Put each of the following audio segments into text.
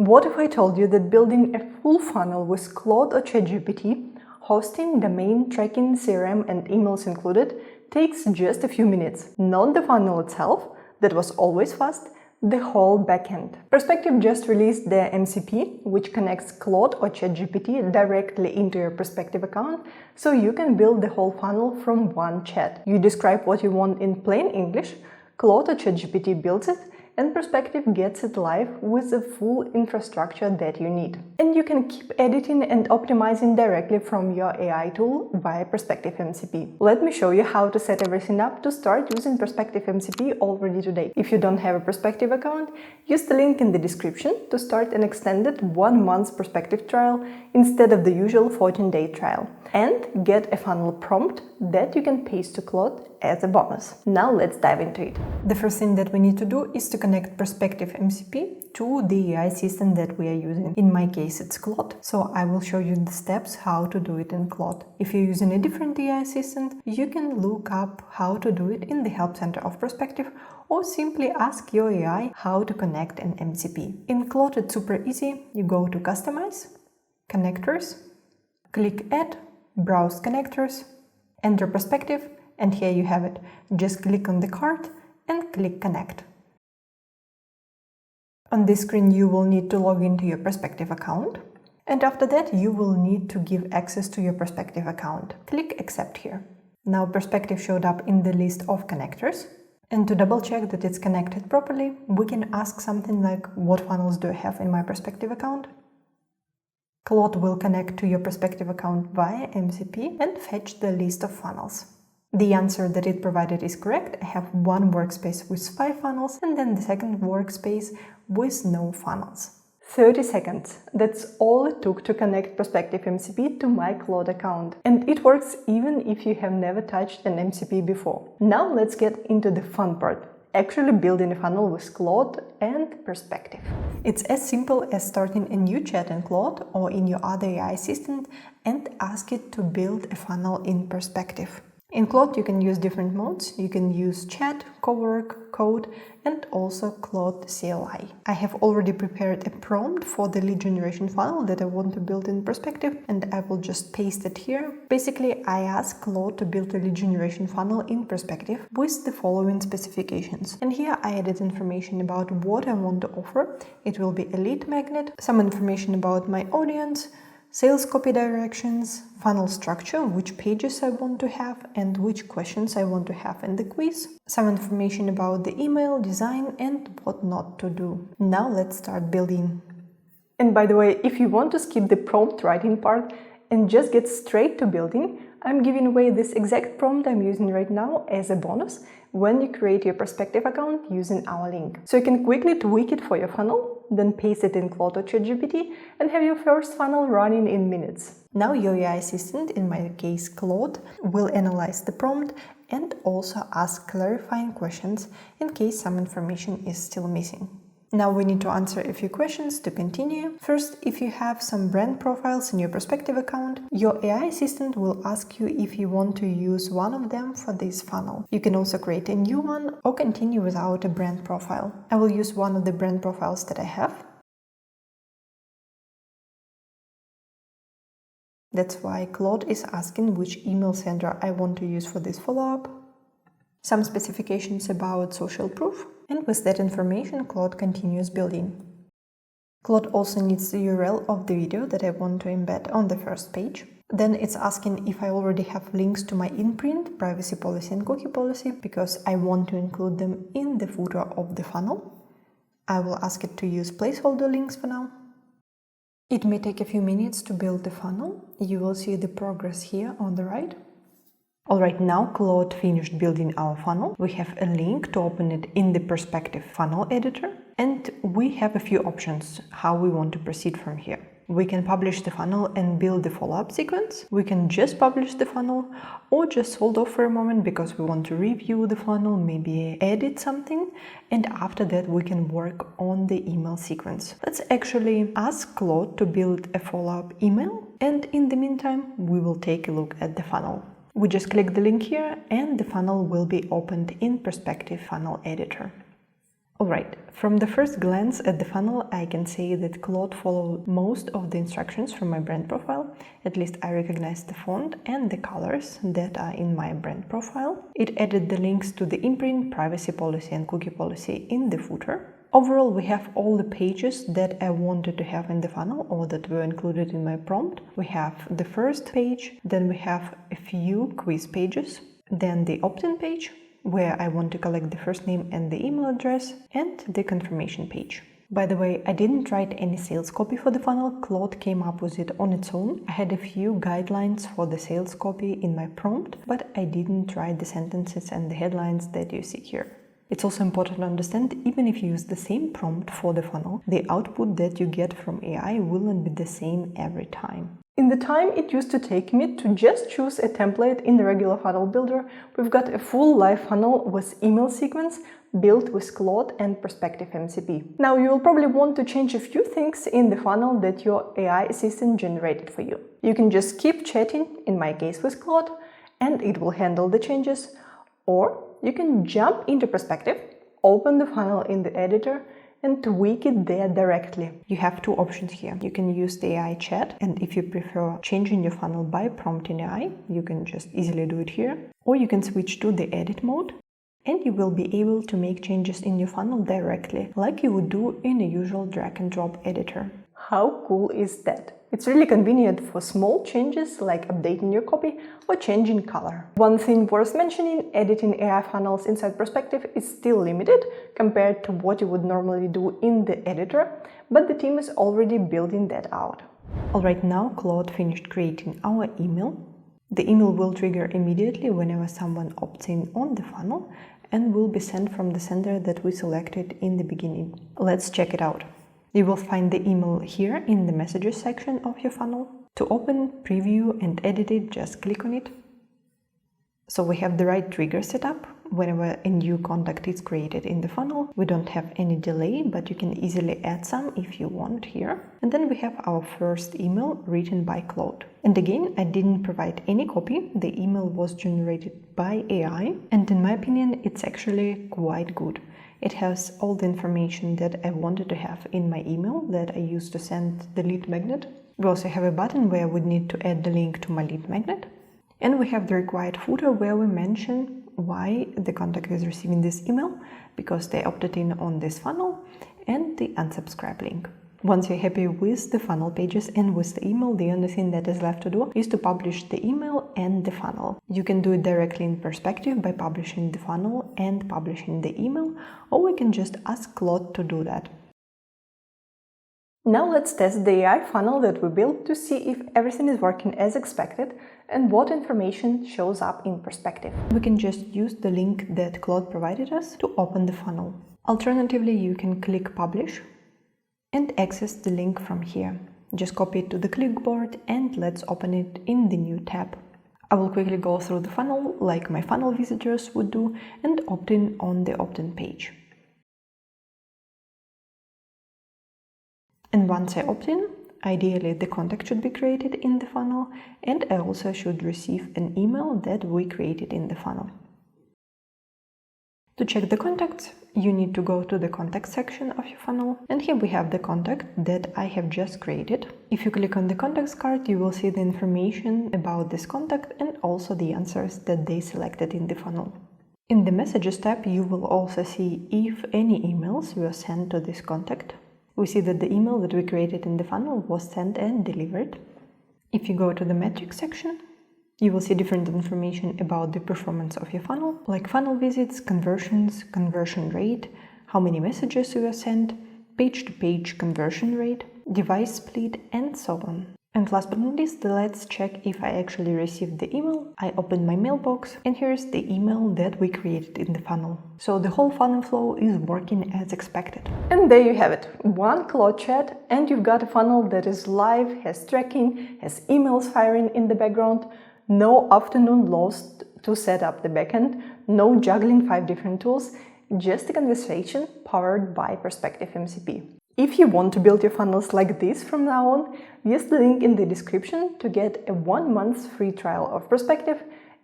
What if I told you that building a full funnel with Claude or ChatGPT, hosting, domain, tracking, CRM and emails included, takes just a few minutes? Not the funnel itself, that was always fast, the whole backend. Perspective just released their MCP, which connects Claude or ChatGPT directly into your Perspective account, so you can build the whole funnel from one chat. You describe what you want in plain English, Claude or ChatGPT builds it, and Perspective gets it live with the full infrastructure that you need. And you can keep editing and optimizing directly from your AI tool via Perspective MCP. Let me show you how to set everything up to start using Perspective MCP already today. If you don't have a Perspective account, use the link in the description to start an extended 1 month Perspective trial instead of the usual 14-day trial, and get a funnel prompt that you can paste to Claude as a bonus. Now let's dive into it. The first thing that we need to do is to connect Perspective MCP to the AI system that we are using. In my case, it's Claude, so I will show you the steps how to do it in Claude. If you're using a different AI assistant, you can look up how to do it in the Help Center of Perspective, or simply ask your AI how to connect an MCP. In Claude, it's super easy. You go to Customize, Connectors, click Add, Browse Connectors, enter Perspective, and here you have it. Just click on the card and click Connect. On this screen, you will need to log into your Perspective account, and after that, you will need to give access to your Perspective account. Click Accept here. Now Perspective showed up in the list of connectors, and to double check that it's connected properly, we can ask something like, what funnels do I have in my Perspective account? Claude will connect to your Perspective account via MCP and fetch the list of funnels. The answer that it provided is correct. I have one workspace with 5 funnels and then the second workspace with no funnels. 30 seconds. That's all it took to connect Perspective MCP to my Claude account. And it works even if you have never touched an MCP before. Now let's get into the fun part. Actually building a funnel with Claude and Perspective. It's as simple as starting a new chat in Claude or in your other AI assistant and ask it to build a funnel in Perspective. In Claude, you can use different modes. You can use chat, cowork, code, and also Claude CLI. I have already prepared a prompt for the lead generation funnel that I want to build in Perspective, and I will just paste it here. Basically, I asked Claude to build a lead generation funnel in Perspective with the following specifications. And here I added information about what I want to offer. It will be a lead magnet, some information about my audience, sales copy directions, funnel structure, which pages I want to have and which questions I want to have in the quiz, some information about the email, design and what not to do. Now let's start building. And by the way, if you want to skip the prompt writing part and just get straight to building, I'm giving away this exact prompt I'm using right now as a bonus when you create your Perspective account using our link. So you can quickly tweak it for your funnel, then paste it in Claude or ChatGPT and have your first funnel running in minutes. Now your AI assistant, in my case Claude, will analyze the prompt and also ask clarifying questions in case some information is still missing. Now we need to answer a few questions to continue. First, if you have some brand profiles in your Perspective account, your AI assistant will ask you if you want to use one of them for this funnel. You can also create a new one or continue without a brand profile. I will use one of the brand profiles that I have. That's why Claude is asking which email sender I want to use for this follow-up. Some specifications about social proof. And with that information, Claude continues building. Claude also needs the URL of the video that I want to embed on the first page. Then it's asking if I already have links to my in-print, privacy policy and cookie policy, because I want to include them in the footer of the funnel. I will ask it to use placeholder links for now. It may take a few minutes to build the funnel. You will see the progress here on the right. Alright, now Claude finished building our funnel. We have a link to open it in the Perspective funnel editor, and we have a few options how we want to proceed from here. We can publish the funnel and build the follow-up sequence. We can just publish the funnel or just hold off for a moment because we want to review the funnel, maybe edit something, and after that we can work on the email sequence. Let's actually ask Claude to build a follow-up email, and in the meantime we will take a look at the funnel. We just click the link here and the funnel will be opened in Perspective Funnel Editor. Alright, from the first glance at the funnel, I can say that Claude followed most of the instructions from my brand profile. At least I recognize the font and the colors that are in my brand profile. It added the links to the imprint, privacy policy and cookie policy in the footer. Overall, we have all the pages that I wanted to have in the funnel or that were included in my prompt. We have the first page, then we have a few quiz pages, then the opt-in page, where I want to collect the first name and the email address, and the confirmation page. By the way, I didn't write any sales copy for the funnel. Claude came up with it on its own. I had a few guidelines for the sales copy in my prompt, but I didn't write the sentences and the headlines that you see here. It's also important to understand, even if you use the same prompt for the funnel, the output that you get from AI will not be the same every time. In the time it used to take me to just choose a template in the regular funnel builder, we've got a full live funnel with email sequence built with Claude and Perspective MCP. Now you will probably want to change a few things in the funnel that your AI assistant generated for you. You can just keep chatting, in my case with Claude, and it will handle the changes, or you can jump into Perspective, open the funnel in the editor, and tweak it there directly. You have two options here. You can use the AI chat, and if you prefer changing your funnel by prompting AI, you can just easily do it here. Or you can switch to the edit mode, and you will be able to make changes in your funnel directly, like you would do in a usual drag and drop editor. How cool is that? It's really convenient for small changes like updating your copy or changing color. One thing worth mentioning, editing AI funnels inside Perspective is still limited compared to what you would normally do in the editor, but the team is already building that out. Alright, now Claude finished creating our email. The email will trigger immediately whenever someone opts in on the funnel and will be sent from the sender that we selected in the beginning. Let's check it out. You will find the email here in the messages section of your funnel. To open, preview and edit it, just click on it. So we have the right trigger set up. Whenever a new contact is created in the funnel, we don't have any delay, but you can easily add some if you want here. And then we have our first email written by Claude. And again, I didn't provide any copy. The email was generated by AI, and in my opinion, it's actually quite good. It has all the information that I wanted to have in my email that I used to send the lead magnet. We also have a button where I would need to add the link to my lead magnet. And we have the required footer where we mention why the contact is receiving this email, because they opted in on this funnel, and the unsubscribe link. Once you're happy with the funnel pages and with the email, the only thing that is left to do is to publish the email and the funnel. You can do it directly in Perspective by publishing the funnel and publishing the email, or we can just ask Claude to do that. Now let's test the AI funnel that we built to see if everything is working as expected and what information shows up in Perspective. We can just use the link that Claude provided us to open the funnel. Alternatively, you can click Publish and access the link from here. Just copy it to the clipboard and let's open it in the new tab. I will quickly go through the funnel like my funnel visitors would do and opt in on the opt-in page. And once I opt in, ideally the contact should be created in the funnel, and I also should receive an email that we created in the funnel. To check the contacts, you need to go to the contact section of your funnel, and here we have the contact that I have just created. If you click on the contacts card, you will see the information about this contact and also the answers that they selected in the funnel. In the messages tab, you will also see if any emails were sent to this contact. We see that the email that we created in the funnel was sent and delivered. If you go to the metrics section, you will see different information about the performance of your funnel, like funnel visits, conversions, conversion rate, how many messages you were sent, page-to-page conversion rate, device split, and so on. And last but not least, let's check if I actually received the email. I opened my mailbox, and here's the email that we created in the funnel. So the whole funnel flow is working as expected. And there you have it, one Claude chat, and you've got a funnel that is live, has tracking, has emails firing in the background, no afternoon lost to set up the backend, no juggling 5 different tools, just a conversation powered by Perspective MCP. If you want to build your funnels like this from now on, use the link in the description to get a 1 month free trial of Perspective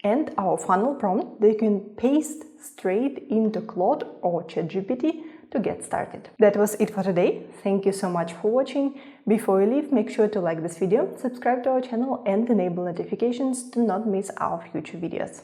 and our funnel prompt that you can paste straight into Claude or ChatGPT to get started. That was it for today. Thank you so much for watching. Before you leave, make sure to like this video, subscribe to our channel and enable notifications to not miss our future videos.